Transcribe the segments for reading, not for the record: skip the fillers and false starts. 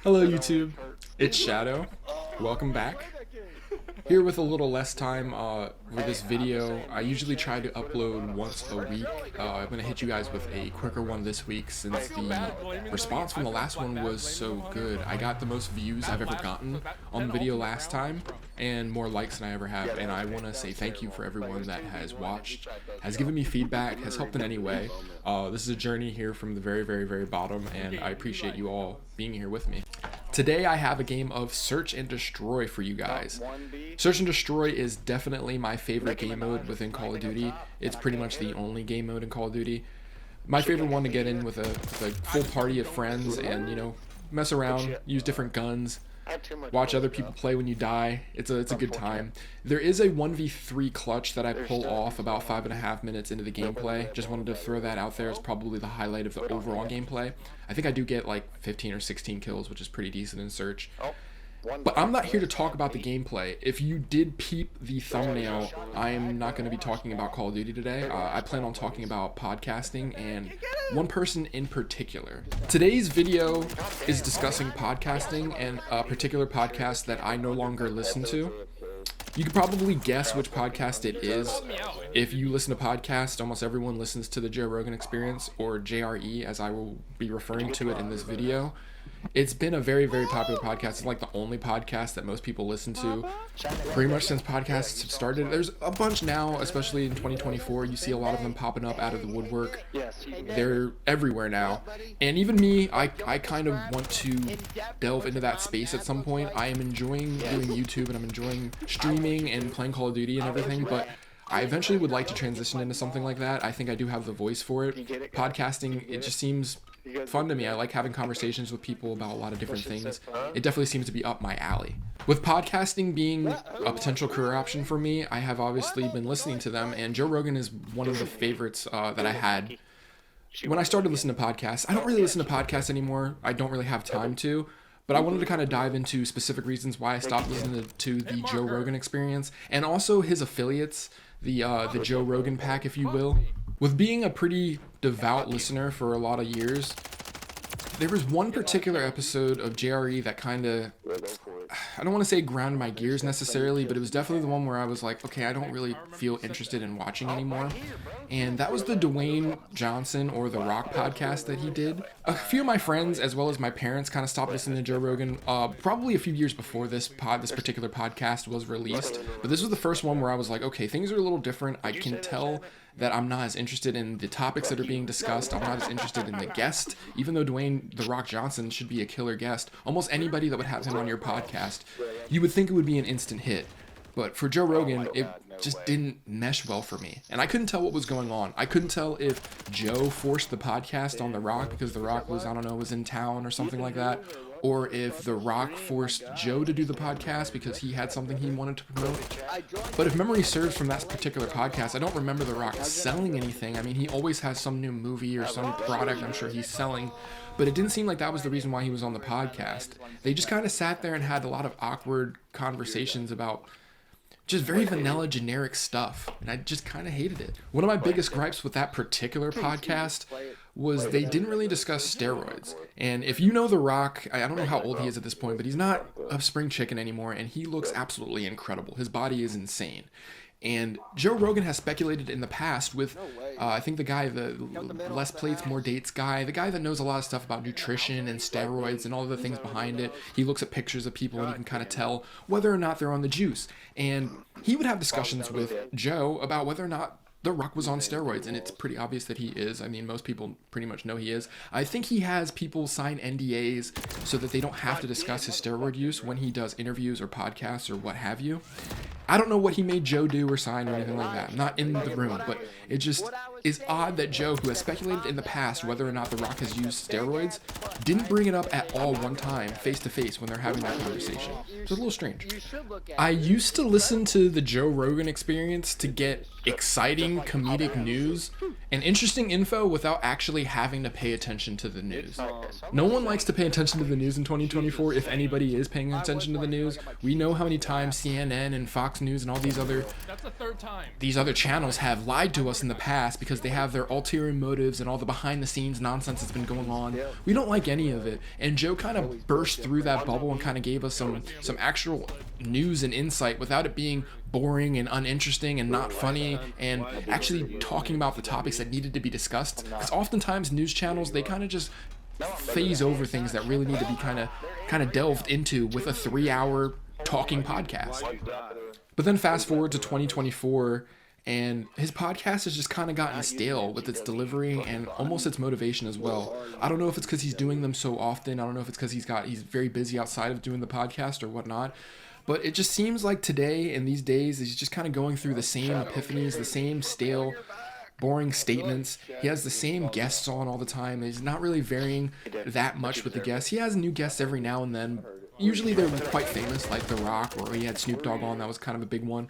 Hello YouTube, it's Shadow. Welcome back. Here with a little less time for this video. I usually try to upload once a week. I'm going to hit you guys with a quicker one this week since the response from the last one was so good. I got the most views I've ever gotten on the video last time and more likes than I ever have, and I want to say thank you for everyone that has watched, has given me feedback, has helped in any way. This is a journey here from the very bottom, and I appreciate you all being here with me. Today I have a game of Search and Destroy for you guys. Search and Destroy is definitely my favorite game mode within Call of Duty. It's pretty much the only game mode in Call of Duty. My favorite one to get in with a full party of friends and, you know, mess around, use different guns, watch other people play when you die. It's a good time. There is a 1v3 clutch that I pull off about 5.5 minutes into the gameplay. Just wanted to throw that out there. It's probably the highlight of the overall gameplay. I think I do get like 15 or 16 kills, which is pretty decent in Search. But I'm not here to talk about the gameplay. If you did peep the thumbnail, I am not going to be talking about Call of Duty today. I plan on talking about podcasting and one person in particular. Today's video is discussing podcasting and a particular podcast that I no longer listen to. You could probably guess which podcast it is. If you listen to podcasts, almost everyone listens to the Joe Rogan Experience, or JRE as I will be referring to it in this video. It's been a very popular podcast. It's like the only podcast that most people listen to pretty much since podcasts have started. There's a bunch now, especially in 2024. You see a lot of them popping up out of the woodwork. They're everywhere now. And even me, I kind of want to delve into that space at some point. I am enjoying doing YouTube and I'm enjoying streaming and playing Call of Duty and everything, but I eventually would like to transition into something like that. I think I do have the voice for it. Podcasting, it just seems fun to me. I like having conversations with people about a lot of different things. It definitely seems to be up my alley. With podcasting being a potential career option for me, I have obviously been listening to them, and Joe Rogan is one of the favorites that I had when I started listening to podcasts. I don't really listen to podcasts anymore. I don't really have time to. But I wanted to kind of dive into specific reasons why I stopped listening to the Joe Rogan Experience and also his affiliates, the Joe Rogan pack, if you will. With being a pretty devout listener for a lot of years, there was one particular episode of JRE that kind of, I don't want to say ground my gears necessarily, but it was definitely the one where I was like, okay, I don't really feel interested in watching anymore. And that was the Dwayne Johnson or The Rock podcast that he did. A few of my friends, as well as my parents, kind of stopped listening to Joe Rogan probably a few years before this particular podcast was released. But this was the first one where I was like, okay, things are a little different. I can tell that I'm not as interested in the topics that are being discussed. I'm not as interested in the guest. Even though Dwayne The Rock Johnson should be a killer guest, almost anybody that would have him on your podcast, you would think it would be an instant hit. But for Joe Rogan, it just didn't mesh well for me. And I couldn't tell what was going on. I couldn't tell if Joe forced the podcast on The Rock because The Rock was, I don't know, was in town or something like that. Or if The Rock forced Joe to do the podcast because he had something he wanted to promote. But if memory serves from that particular podcast, I don't remember The Rock selling anything. I mean, he always has some new movie or some product I'm sure he's selling. But it didn't seem like that was the reason why he was on the podcast. They just kind of sat there and had a lot of awkward conversations about just very vanilla, generic stuff. And I just kind of hated it. One of my biggest gripes with that particular podcast was they didn't really discuss steroids. And if you know The Rock, I don't know how old he is at this point, but he's not a spring chicken anymore, and he looks absolutely incredible. His body is insane. And Joe Rogan has speculated in the past with, I think the guy, the less plates, more dates guy, the guy that knows a lot of stuff about nutrition and steroids and all of the things behind it. He looks at pictures of people and you can kind of tell whether or not they're on the juice. And he would have discussions with Joe about whether or not The Rock was on steroids, and it's pretty obvious that he is. I mean, most people pretty much know he is. I think he has people sign NDAs so that they don't have to discuss his steroid use when he does interviews or podcasts or what have you. I don't know what he made Joe do or sign or anything like that. I'm not in the room, but it just is odd that Joe, who has speculated in the past whether or not The Rock has used steroids, didn't bring it up at all one time, face to face, when they're having that conversation. It's a little strange. I used to listen to the Joe Rogan Experience to get exciting comedic news and interesting info without actually having to pay attention to the news. No one likes to pay attention to the news in 2024, if anybody is paying attention to the news. We know how many times CNN and Fox Fox News and all these other channels have lied to us in the past because they have their ulterior motives and all the behind the scenes nonsense that's been going on. We don't like any of it. And Joe kind of burst through that bubble and kind of gave us some actual news and insight without it being boring and uninteresting and not funny, and actually talking about the topics that needed to be discussed. Because oftentimes news channels, they kind of just phase over things that really need to be kind of delved into with a 3-hour talking podcast. But then fast forward to 2024, and his podcast has just kind of gotten stale with its delivery and almost its motivation as well. I don't know if it's because he's doing them so often. I don't know if it's because he's very busy outside of doing the podcast or whatnot. But it just seems like today and these days, he's just kind of going through the same epiphanies, the same stale, boring statements. He has the same guests on all the time. He's not really varying that much with the guests. He has new guests every now and then. Usually they're quite famous, like The Rock, or he had Snoop Dogg on. That was kind of a big one.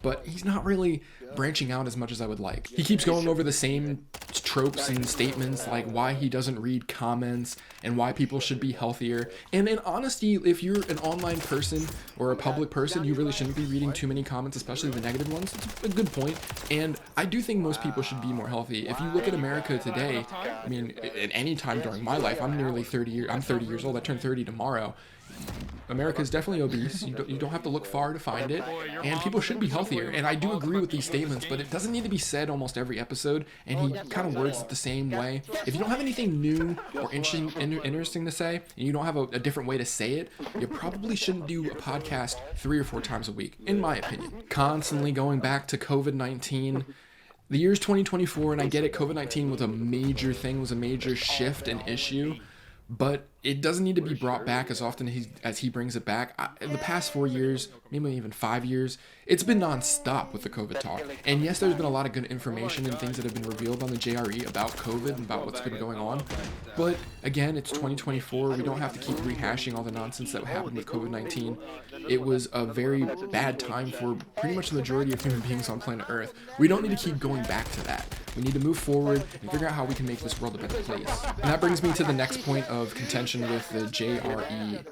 But he's not really branching out as much as I would like. He keeps going over the same tropes and statements, like why he doesn't read comments and why people should be healthier. And in honesty, if you're an online person or a public person, you really shouldn't be reading too many comments, especially the negative ones. It's a good point. And I do think most people should be more healthy. If you look at America today, I mean, at any time during my life, I'm 30 years old. I turn 30 tomorrow. America is definitely obese. You don't have to look far to find it, and people should be healthier. And I do agree with these statements, but it doesn't need to be said almost every episode, and he kind of words it the same way. If you don't have anything new or interesting to say, and you don't have a different way to say it, you probably shouldn't do a podcast 3 or 4 times a week, in my opinion. Constantly going back to COVID-19. The year's 2024, and I get it, COVID-19 was a major thing, was a major shift and issue. But it doesn't need to be brought back as often as he brings it back. In the past 4 years, maybe even 5 years, it's been non-stop with the COVID talk. And yes, there's been a lot of good information and things that have been revealed on the JRE about COVID and about what's been going on. But again, it's 2024. We don't have to keep rehashing all the nonsense that happened with COVID-19. It was a very bad time for pretty much the majority of human beings on planet Earth. We don't need to keep going back to that. We need to move forward and figure out how we can make this world a better place. And that brings me to the next point of contention with the JRE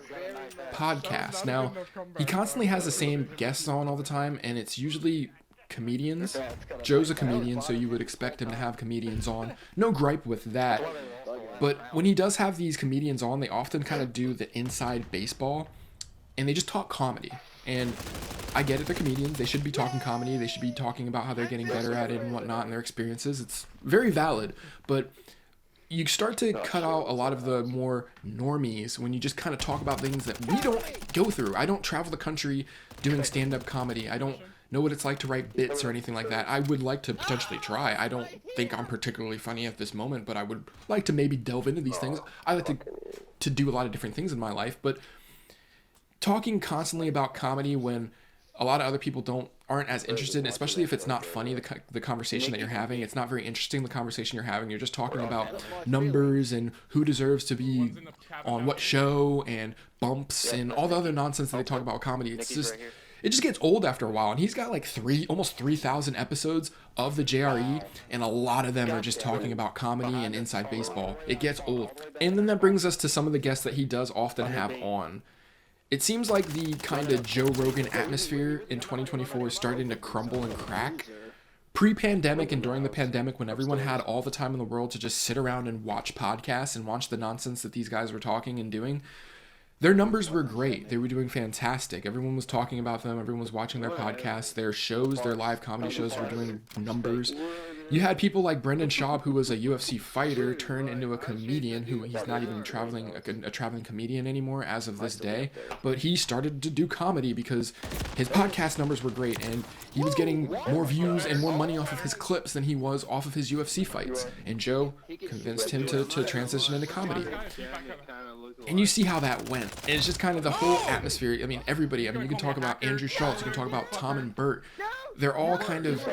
podcast. Now, he constantly has the same guests on all the time, and it's usually comedians. Joe's a comedian, so you would expect him to have comedians on. No gripe with that. But when he does have these comedians on, they often kind of do the inside baseball, and they just talk comedy. And I get it, they're comedians. They should be talking comedy. They should be talking about how they're getting better at it and whatnot and their experiences. It's very valid. But you start to cut out a lot of the more normies when you just kind of talk about things that we don't go through. I don't travel the country doing stand-up comedy. I don't know what it's like to write bits or anything like that. I would like to potentially try. I don't think I'm particularly funny at this moment, but I would like to maybe delve into these things. I like to do a lot of different things in my life, but talking constantly about comedy when a lot of other people aren't as interested, especially if it's not funny, the conversation that you're having. It's not very interesting, the conversation you're having. You're just talking about numbers and who deserves to be on what show and bumps and all the other nonsense that they talk about with comedy. It just gets old after a while. And he's got like almost 3,000 episodes of the JRE, and a lot of them are just talking about comedy and inside baseball. It gets old. And then that brings us to some of the guests that he does often have on. It seems like the kind of Joe Rogan atmosphere in 2024 is starting to crumble and crack. Pre-pandemic and during the pandemic, when everyone had all the time in the world to just sit around and watch podcasts and watch the nonsense that these guys were talking and doing, their numbers were great. They were doing fantastic. Everyone was talking about them. Everyone was watching their podcasts. Their shows, their live comedy shows were doing numbers. You had people like Brendan Schaub, who was a UFC fighter, turn into a comedian, who he's not even a traveling comedian anymore as of this day. But he started to do comedy because his podcast numbers were great, and he was getting more views and more money off of his clips than he was off of his UFC fights. And Joe convinced him to transition into comedy. And you see how that went. And it's just kind of the whole atmosphere. I mean, everybody. I mean, you can talk about Andrew Schultz. You can talk about Tom and Bert. They're all kind of,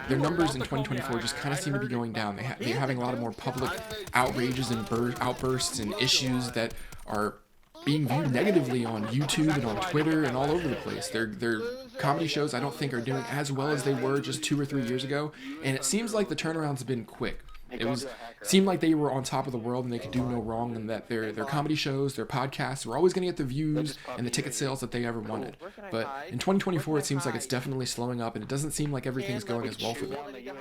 their numbers in 2024 just kind of seem to be going down. They're having a lot of more public outrages and outbursts and issues that are being viewed negatively on YouTube and on Twitter and all over the place. Their comedy shows, I don't think, are doing as well as they were just 2 or 3 years ago. And it seems like the turnaround's been quick. It was seemed like they were on top of the world and they could do no wrong, and that their comedy shows, their podcasts were always going to get the views and the ticket sales that they ever wanted. But in 2024, it seems like it's definitely slowing up, and it doesn't seem like everything's going as well for them.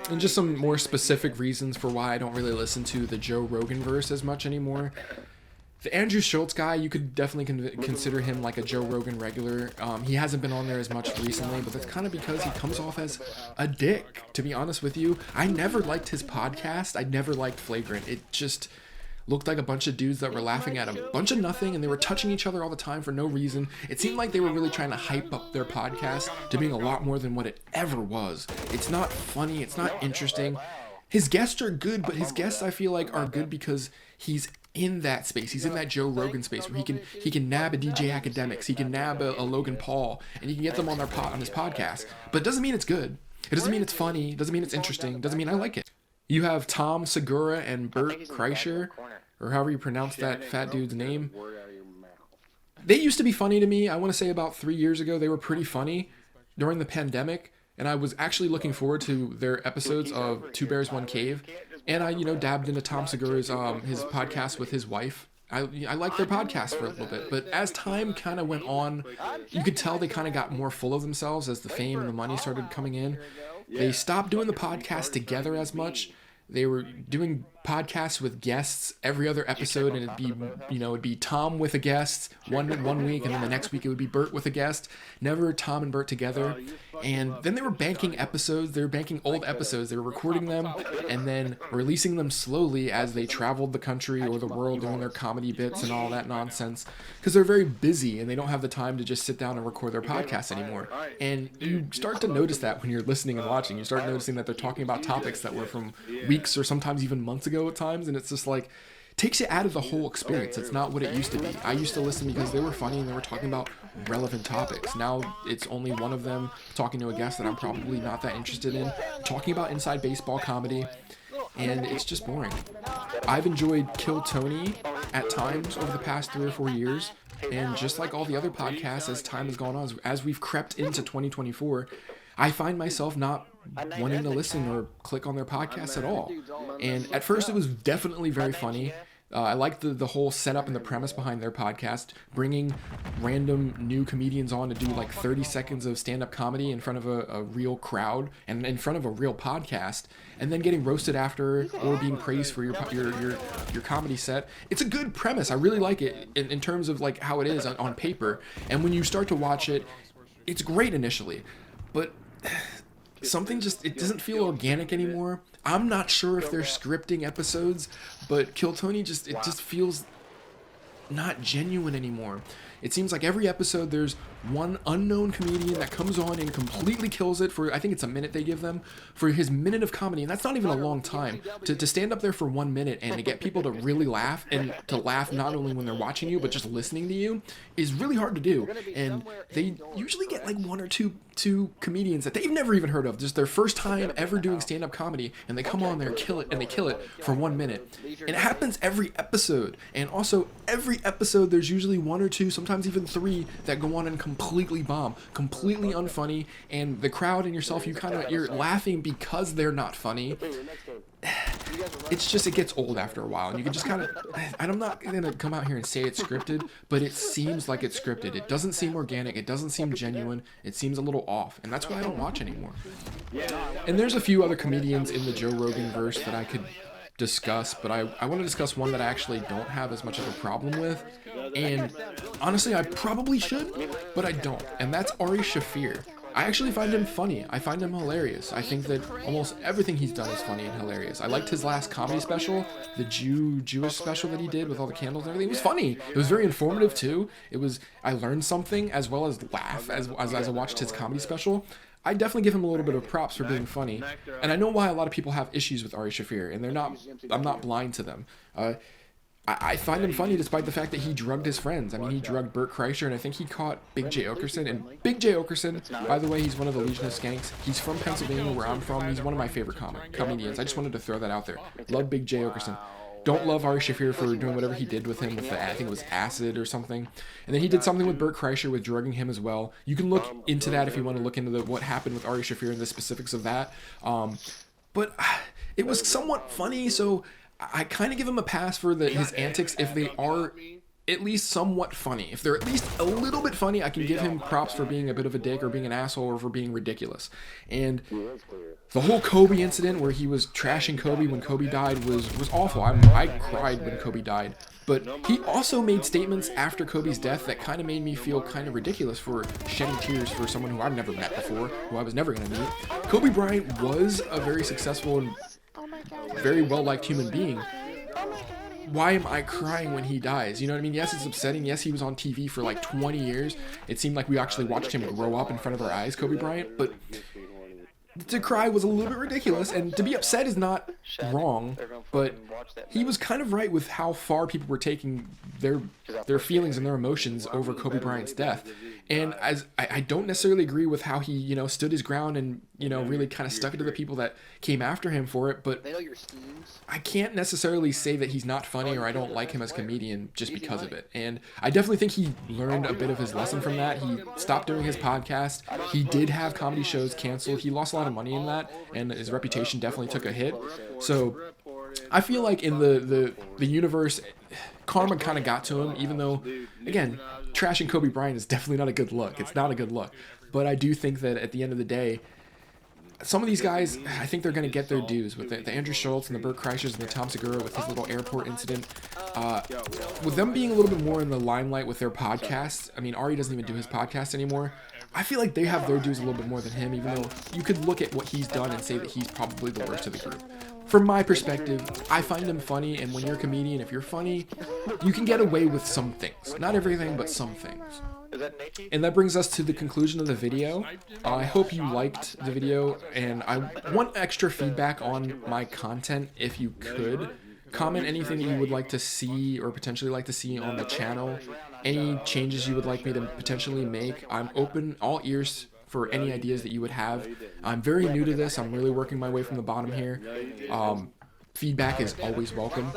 And just some more specific reasons for why I don't really listen to the Joe Rogan verse as much anymore. The Andrew Schultz guy, you could definitely consider him like a Joe Rogan regular. He hasn't been on there as much recently, but that's kind of because he comes off as a dick, to be honest with you. I never liked his podcast. I never liked Flagrant. It just looked like a bunch of dudes that were laughing at a bunch of nothing, and they were touching each other all the time for no reason. It seemed like they were really trying to hype up their podcast to being a lot more than what it ever was. It's not funny. It's not interesting. His guests are good, but his guests, I feel like, are good because he's in that space. He's in that Joe Rogan space where he can nab a DJ Academics, he can nab a Logan Paul, and he can get them on his podcast. But it doesn't mean it's good. It doesn't mean it's funny. It doesn't mean it's interesting. It doesn't mean I like it. You have Tom Segura and Bert Kreischer, or however you pronounce that fat dude's name. They used to be funny to me. I want to say about 3 years ago, they were pretty funny during the pandemic. And I was actually looking forward to their episodes of Two Bears, One Cave. And I, dabbed into Tom Segura's his podcast with his wife. I liked their podcast for a little bit. But as time kind of went on, you could tell they kind of got more full of themselves as the fame and the money started coming in. They stopped doing the podcast together as much. They were doing podcasts with guests every other episode, and it'd be Tom with a guest one week, and then the next week it would be Bert with a guest. Never Tom and Bert together. And then they were banking episodes. They were banking old episodes. They were recording them and then releasing them slowly as they traveled the country or the world doing their comedy bits and all that nonsense, because they're very busy and they don't have the time to just sit down and record their podcast anymore. And you start to notice that when you're listening and watching. You start noticing that they're talking about topics that were from weeks or sometimes even months ago at times, and it's just like takes you out of the whole experience. It's not what it used to be. I used to listen because they were funny and they were talking about relevant topics. Now it's only one of them talking to a guest that I'm probably not that interested in, talking about inside baseball comedy, and it's just boring. I've enjoyed Kill Tony at times over the past 3 or 4 years, and just like all the other podcasts, as time has gone on, as we've crept into 2024, I find myself not wanting to listen or click on their podcasts at all. And at first it was definitely very funny. I like the whole setup and the premise behind their podcast, bringing random new comedians on to do like 30 seconds of stand-up comedy in front of a real crowd and in front of a real podcast, and then getting roasted after or being praised for your comedy set. It's a good premise. I really like it in terms of like how it is on paper. And when you start to watch it, it's great initially, but something it doesn't feel organic anymore. I'm not sure if they're scripting episodes, but Kill Tony just feels not genuine anymore. It seems like every episode there's one unknown comedian that comes on and completely kills it for, I think it's a minute they give them, for his minute of comedy, and that's not even a long time. To stand up there for 1 minute and to get people to really laugh, and to laugh not only when they're watching you, but just listening to you, is really hard to do. And they usually get like one or two comedians that they've never even heard of, just their first time ever doing stand-up comedy, and they come on there, kill it, and they kill it for 1 minute. And it happens every episode. And also every episode there's usually 1 or 2, sometimes even 3, that go on and completely bomb, completely unfunny, and the crowd and yourself, you're laughing because they're not funny. It gets old after a while, and you can just and I'm not gonna come out here and say it's scripted, but it seems like it's scripted. It doesn't seem organic, it doesn't seem genuine, it seems a little off, and that's why I don't watch anymore. And there's a few other comedians in the Joe Rogan verse that I could discuss, but I want to discuss one that I actually don't have as much of a problem with, and honestly I probably should, but I don't, and that's Ari Shaffir. I actually find him funny. I find him hilarious. I think that almost everything he's done is funny and hilarious. I liked his last comedy special, the Jewish special that he did with all the candles and everything. It was funny. It was very informative too. I learned something as well as laugh as I watched his comedy special. I definitely give him a little bit of props for being funny. And I know why a lot of people have issues with Ari Shaffir, and I'm not blind to them. I find him funny despite the fact that he drugged his friends. I mean, he drugged Bert Kreischer, and I think he caught Big J. Okerson. And Big J. Okerson, by the way, he's one of the Legion of Skanks. He's from Pennsylvania, where I'm from. He's one of my favorite comedians. I just wanted to throw that out there. Love Big J. Okerson. Don't love Ari Shaffir for doing whatever he did with him with I think it was acid or something. And then he did something with Bert Kreischer with drugging him as well. You can look into that if you want to look into what happened with Ari Shaffir and the specifics of that. But it was somewhat funny, so I kind of give him a pass for his antics if they are at least somewhat funny. If they're at least a little bit funny, I can give him props for being a bit of a dick or being an asshole or for being ridiculous. And the whole Kobe incident where he was trashing Kobe when Kobe died was awful. I cried when Kobe died. But he also made statements after Kobe's death that kind of made me feel kind of ridiculous for shedding tears for someone who I've never met before, who I was never going to meet. Kobe Bryant was a very successful and very well-liked human being. Why am I crying when he dies? You know what I mean? Yes, it's upsetting. Yes, he was on TV for like 20 years. It seemed like we actually watched him grow up in front of our eyes, Kobe Bryant. But to cry was a little bit ridiculous, and to be upset is not wrong, but he was kind of right with how far people were taking their feelings and their emotions over Kobe Bryant's death. And as I don't necessarily agree with how he, you know, stood his ground and, you know, really kind of stuck it to the people that came after him for it, but I can't necessarily say that he's not funny or I don't like him as a comedian just because of it. And I definitely think he learned a bit of his lesson from that. He stopped doing his podcast. He did have comedy shows canceled. He lost a lot of money in that, and his reputation definitely took a hit. So I feel like in the universe, karma kind of got to him, even though, again, trashing Kobe Bryant is definitely not a good look. It's not a good look. But I do think that at the end of the day, some of these guys, I think they're going to get their dues with the Andrew Schultz and the Bert Kreischers and the Tom Segura with his little airport incident. With them being a little bit more in the limelight with their podcasts, I mean, Ari doesn't even do his podcast anymore. I feel like they have their dues a little bit more than him, even though you could look at what he's done and say that he's probably the worst of the group. From my perspective, I find him funny, and when you're a comedian, if you're funny, you can get away with some things. Not everything, but some things. And that brings us to the conclusion of the video. I hope you liked the video, and I want extra feedback on my content if you could. Comment anything that you would like to see or potentially like to see on the channel. Any changes you would like me to potentially make. I'm open, all ears for any ideas that you would have. I'm very new to this. I'm really working my way from the bottom here. Feedback is always welcome.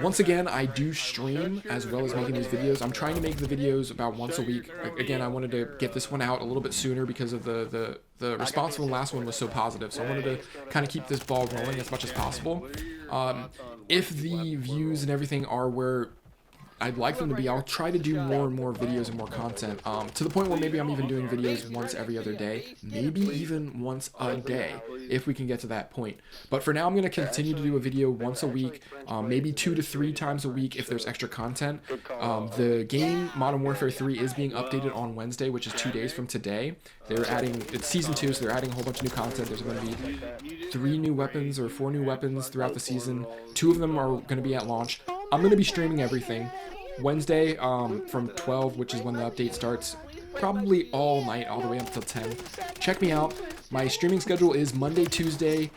Once again, I do stream as well as making these videos. I'm trying to make the videos about once a week. Again, I wanted to get this one out a little bit sooner because of the response from the last one was so positive. So I wanted to kind of keep this ball rolling as much as possible. If the views and everything are where I'd like them to be, I'll try to do more and more videos and more content, to the point where maybe I'm even doing videos once every other day, maybe even once a day, if we can get to that point. But for now, I'm going to continue to do a video once a week, maybe 2 to 3 times a week if there's extra content. The game, Modern Warfare 3, is being updated on Wednesday, which is 2 days from today. They're adding, it's Season 2, so they're adding a whole bunch of new content. There's going to be 3 new weapons or 4 new weapons throughout the season. 2 of them are going to be at launch. I'm going to be streaming everything. Wednesday from 12, which is when the update starts, probably all night, all the way up until 10. Check me out. My streaming schedule is Monday, Tuesday,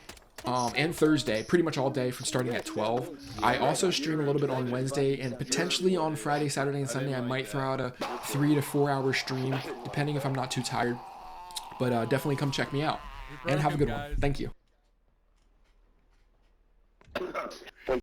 and Thursday, pretty much all day from starting at 12. I also stream a little bit on Wednesday, and potentially on Friday, Saturday, and Sunday, I might throw out a 3 to 4 hour stream, depending if I'm not too tired. But definitely come check me out, and have a good one. Thank you.